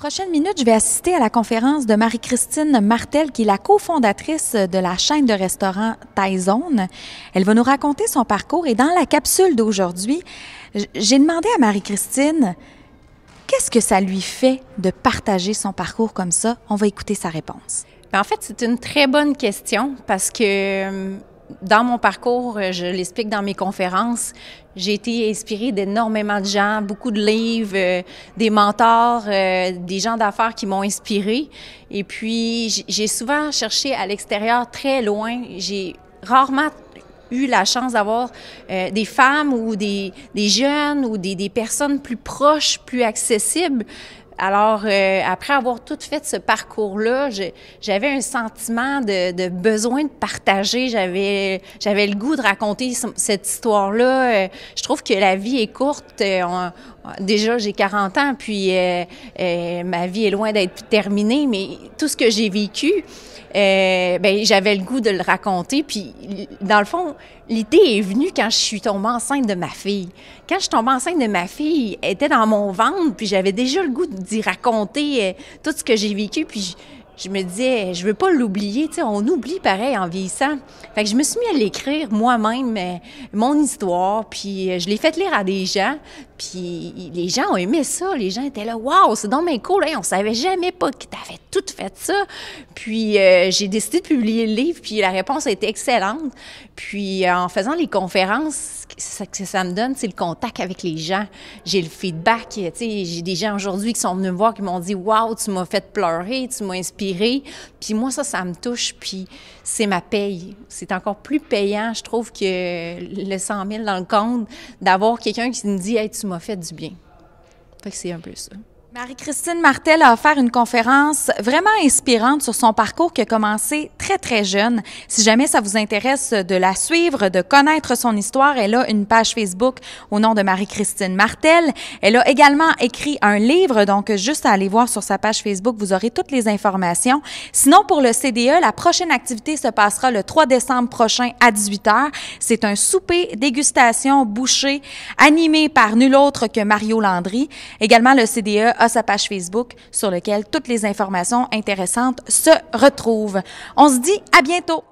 Prochaine minute, je vais assister à la conférence de Marie-Christine Martel, qui est la cofondatrice de la chaîne de restaurants Thaizone. Elle va nous raconter son parcours et dans la capsule d'aujourd'hui, j'ai demandé à Marie-Christine qu'est-ce que ça lui fait de partager son parcours comme ça. On va écouter sa réponse. En fait, c'est une très bonne question parce que dans mon parcours, je l'explique dans mes conférences, j'ai été inspirée d'énormément de gens, beaucoup de livres, des mentors, des gens d'affaires qui m'ont inspirée. Et puis, j'ai souvent cherché à l'extérieur, très loin. J'ai rarement eu la chance d'avoir des femmes ou des jeunes ou des personnes plus proches, plus accessibles. Alors, après avoir tout fait ce parcours-là, j'avais un sentiment de besoin de partager. J'avais le goût de raconter cette histoire-là. Je trouve que la vie est courte. Déjà, j'ai 40 ans, puis ma vie est loin d'être terminée, mais tout ce que j'ai vécu, j'avais le goût de le raconter. Puis, dans le fond, l'idée est venue quand je suis tombée enceinte de ma fille. Quand je suis tombée enceinte de ma fille, elle était dans mon ventre, puis j'avais déjà le goût d'y raconter tout ce que j'ai vécu. Puis, je me disais, je veux pas l'oublier, tu sais, on oublie pareil en vieillissant. Fait que je me suis mis à l'écrire moi-même, mon histoire, puis je l'ai fait lire à des gens, puis les gens ont aimé ça. Les gens étaient là, waouh, c'est donc bien cool, hein, on savait jamais pas que t'avais tout fait ça. Puis j'ai décidé de publier le livre, puis la réponse a été excellente. Puis en faisant les conférences, ce que ça me donne, c'est le contact avec les gens. J'ai le feedback, tu sais, j'ai des gens aujourd'hui qui sont venus me voir, qui m'ont dit, waouh, tu m'as fait pleurer, tu m'as inspiré. Puis moi, ça me touche, puis c'est ma paye. C'est encore plus payant, je trouve, que le 100 000 dans le compte, d'avoir quelqu'un qui me dit, hey, tu m'as fait du bien. Fait que c'est un peu ça. Marie-Christine Martel a offert une conférence vraiment inspirante sur son parcours qui a commencé très, très jeune. Si jamais ça vous intéresse de la suivre, de connaître son histoire, elle a une page Facebook au nom de Marie-Christine Martel. Elle a également écrit un livre, donc juste à aller voir sur sa page Facebook, vous aurez toutes les informations. Sinon, pour le CDE, la prochaine activité se passera le 3 décembre prochain à 18h. C'est un souper dégustation bouché animé par nul autre que Mario Landry. Également, le CDE a sa page Facebook sur laquelle toutes les informations intéressantes se retrouvent. On se dit à bientôt!